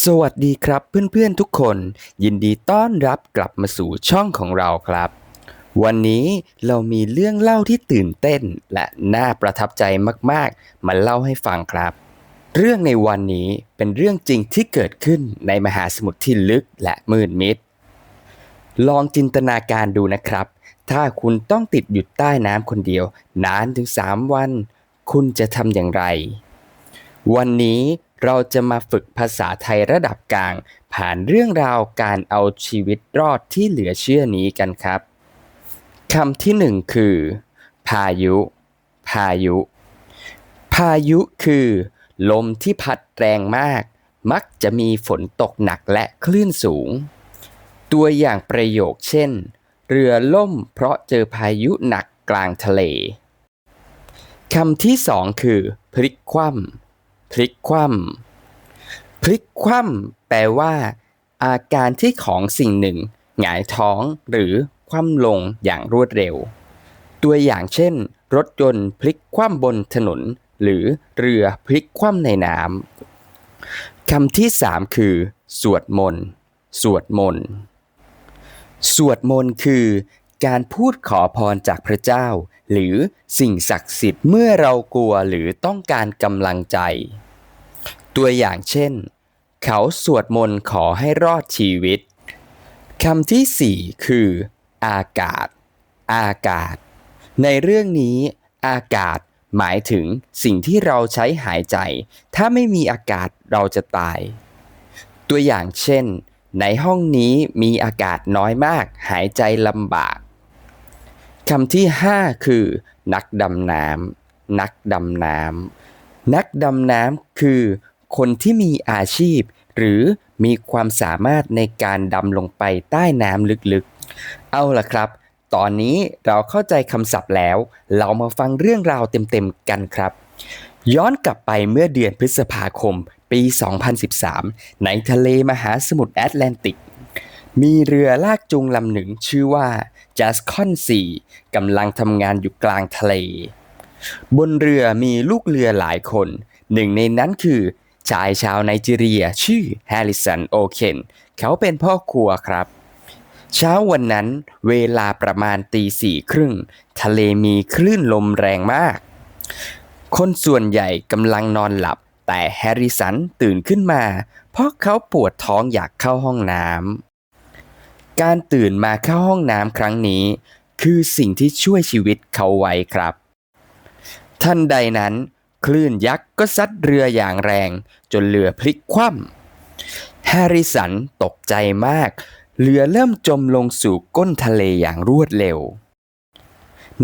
สวัสดีครับเพื่อนๆทุกคนยินดีต้อนรับกลับมาสู่ช่องของเราครับวันนี้เรามีเรื่องเล่าที่ตื่นเต้นและน่าประทับใจมากๆมาเล่าให้ฟังครับเรื่องในวันนี้เป็นเรื่องจริงที่เกิดขึ้นในมหาสมุทรที่ลึกและมืดมิดลองจินตนาการดูนะครับถ้าคุณต้องติดอยู่ใต้น้ำคนเดียวนานถึง3 วันคุณจะทำอย่างไร วันนี้เราจะมาฝึกภาษาไทยระดับกลางผ่านเรื่องราวการเอาชีวิตรอดที่เหลือเชื่อนี้กันครับคำที่หนึ่งคือพายุพายุพายุคือลมที่พัดแรงมากมักจะมีฝนตกหนักและคลื่นสูงตัวอย่างประโยคเช่นเรือล่มเพราะเจอพายุหนักกลางทะเลคำที่สองคือพลิกคว่ำ พลิกคว่ำพลิกคว่ำแปลว่าอาการที่ของสิ่งหนึ่งหงายท้องหรือคว่ำลงอย่างรวดเร็วตัวอย่างเช่นรถยนต์พลิกคว่ำบนถนนหรือเรือพลิกคว่ำในน้ำคำที่สามคือสวดมนต์สวดมนต์สวดมนต์คือการพูดขอพรจากพระเจ้าหรือสิ่งศักดิ์สิทธิ์เมื่อเรากลัวหรือต้องการกำลังใจตัวอย่างเช่นเขาสวดมนต์ขอให้รอดชีวิตคำที่สี่คืออากาศอากาศในเรื่องนี้อากาศหมายถึงสิ่งที่เราใช้หายใจถ้าไม่มีอากาศเราจะตายตัวอย่างเช่นในห้องนี้มีอากาศน้อยมากหายใจลำบากคำที่ห้าคือนักดำน้ำนักดำน้ำนักดำน้ำคือคนที่มีอาชีพหรือมีความสามารถในการดำลงไปใต้น้ำลึกๆเอาล่ะครับตอนนี้เราเข้าใจคำศัพท์แล้วเรามาฟังเรื่องราวเต็มๆกันครับย้อนกลับไปเมื่อเดือนพฤษภาคมปี 2013 ในทะเลมหาสมุทรแอตแลนติกมีเรือลากจูงลำหนึ่งชื่อว่า Jascon 4 กำลังทำงานอยู่กลางทะเลบนเรือมีลูกเรือหลายคนหนึ่งในนั้นคือชายชาวไนจีเรียชื่อแฮริสันโอเคนเขาเป็นพ่อครัวครับเช้าวันนั้นเวลาประมาณตี 4 ครึ่งทะเลมีคลื่นลมแรงมากคนส่วนใหญ่กำลังนอนหลับแต่แฮริสันตื่นขึ้นมาเพราะเขาปวดท้องอยากเข้าห้องน้ำการตื่นมาเข้าห้องน้ำครั้งนี้คือสิ่งที่ช่วยชีวิตเขาไว้ครับทันใดนั้นคลื่นยักษ์ก็ซัดเรืออย่างแรงจนเรือพลิกคว่ำแฮริสันตกใจมากเรือเริ่มจมลงสู่ก้นทะเลอย่างรวดเร็ว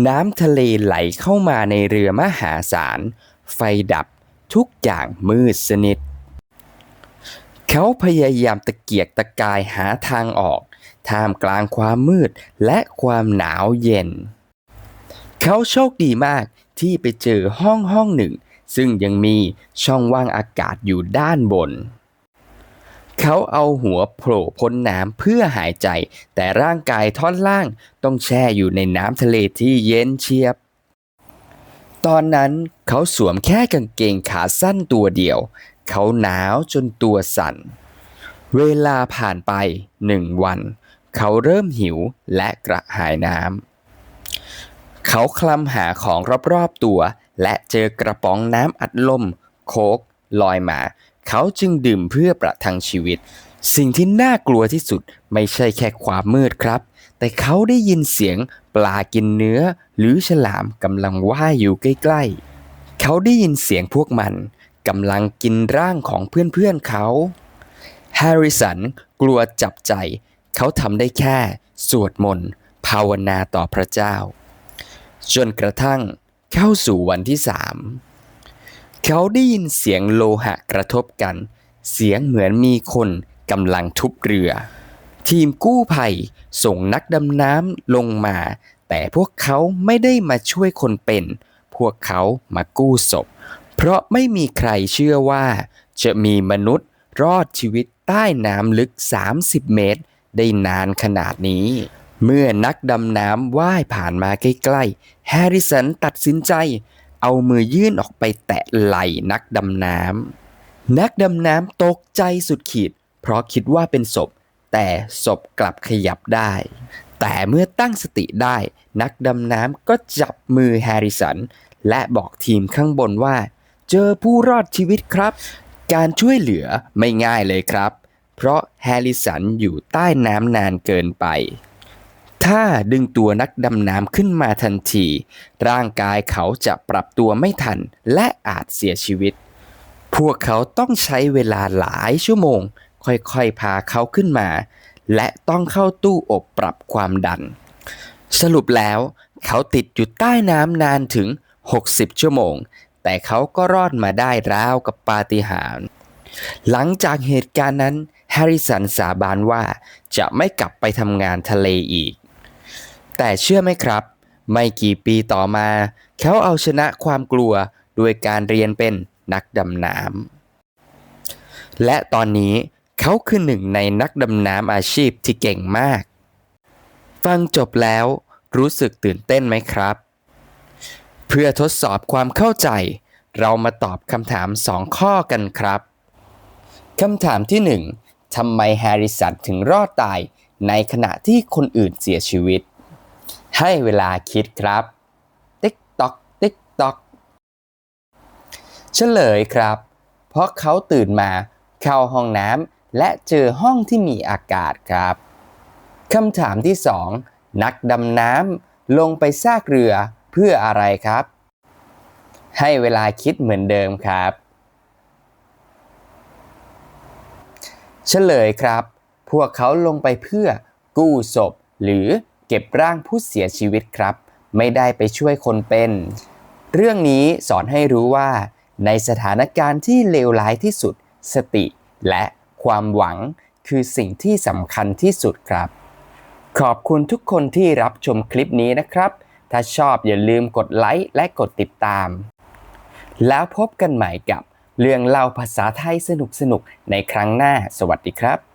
น้ำทะเลไหลเข้ามาในเรือมหาศาลไฟดับทุกอย่างมืดสนิทเขาพยายามตะเกียกตะกายหาทางออกท่ามกลางความมืดและความหนาวเย็นเขาโชคดีมากที่ไปเจอห้องหนึ่งซึ่งยังมีช่องว่างอากาศอยู่ด้านบนเขาเอาหัวโผล่พ้นน้ำเพื่อหายใจแต่ร่างกายท่อนล่างต้องแช่อยู่ในน้ำทะเลที่เย็นเชียบตอนนั้นเขาสวมแค่กางเกงขาสั้นตัวเดียวเขาหนาวจนตัวสั่นเวลาผ่านไป1 วันเขาเริ่มหิวและกระหายน้ำเขาคลำหาของรอบๆตัวและเจอกระป๋องน้ำอัดลมโค้กลอยมาเขาจึงดื่มเพื่อประทังชีวิตสิ่งที่น่ากลัวที่สุดไม่ใช่แค่ความมืดครับแต่เขาได้ยินเสียงปลากินเนื้อหรือฉลามกำลังว่ายอยู่ใกล้ๆเขาได้ยินเสียงพวกมันกำลังกินร่างของเพื่อนๆเขาแฮร์ริสันกลัวจับใจเขาทำได้แค่สวดมนต์ภาวนาต่อพระเจ้าจนกระทั่งเข้าสู่วันที่3เขาได้ยินเสียงโลหะกระทบกันเสียงเหมือนมีคนกำลังทุบเรือทีมกู้ภัยส่งนักดำน้ำลงมาแต่พวกเขาไม่ได้มาช่วยคนเป็นพวกเขามากู้ศพเพราะไม่มีใครเชื่อว่าจะมีมนุษย์รอดชีวิตใต้น้ำลึก30 เมตรได้นานขนาดนี้เมื่อนักดำน้ำว่ายผ่านมาใกล้ๆแฮร์ริสันตัดสินใจเอามือยื่นออกไปแตะไหล่นักดำน้ นักดำน้ำตกใจสุดขีดเพราะคิดว่าเป็นศพแต่ศพกลับขยับได้แต่เมื่อตั้งสติได้นักดำน้ำก็จับมือแฮร์ริสันและบอกทีมข้างบนว่าเจอผู้รอดชีวิตครับการช่วยเหลือไม่ง่ายเลยครับเพราะแฮร์ริสันอยู่ใต้น้ำนานเกินไปถ้าดึงตัวนักดำน้ำขึ้นมาทันทีร่างกายเขาจะปรับตัวไม่ทันและอาจเสียชีวิตพวกเขาต้องใช้เวลาหลายชั่วโมงค่อยๆพาเขาขึ้นมาและต้องเข้าตู้อบปรับความดันสรุปแล้วเขาติดอยู่ใต้น้ำนานถึง60 ชั่วโมงแต่เขาก็รอดมาได้ราวกับปาฏิหาริย์หลังจากเหตุการณ์นั้นแฮร์ริสันสาบานว่าจะไม่กลับไปทำงานทะเลอีกแต่เชื่อไหมครับไม่กี่ปีต่อมาเขาเอาชนะความกลัวด้วยการเรียนเป็นนักดำน้ำและตอนนี้เขาคือหนึ่งในนักดำน้ำอาชีพที่เก่งมากฟังจบแล้วรู้สึกตื่นเต้นไหมครับเพื่อทดสอบความเข้าใจเรามาตอบคำถาม2 ข้อกันครับคำถามที่1ทำไมแฮร์ริสันถึงรอดตายในขณะที่คนอื่นเสียชีวิตให้เวลาคิดครับติ๊กต๊อกติ๊กต๊อกเฉลยครับเพราะเขาตื่นมาเข้าห้องน้ำและเจอห้องที่มีอากาศครับคำถามที่2นักดำน้ำลงไปซากเรือเพื่ออะไรครับให้เวลาคิดเหมือนเดิมครับเฉลยครับพวกเขาลงไปเพื่อกู้ศพหรือเก็บร่างผู้เสียชีวิตครับไม่ได้ไปช่วยคนเป็นเรื่องนี้สอนให้รู้ว่าในสถานการณ์ที่เลวร้ายที่สุดสติและความหวังคือสิ่งที่สำคัญที่สุดครับขอบคุณทุกคนที่รับชมคลิปนี้นะครับถ้าชอบอย่าลืมกดไลค์และกดติดตามแล้วพบกันใหม่กับเรื่องเล่าภาษาไทยสนุกๆในครั้งหน้าสวัสดีครับ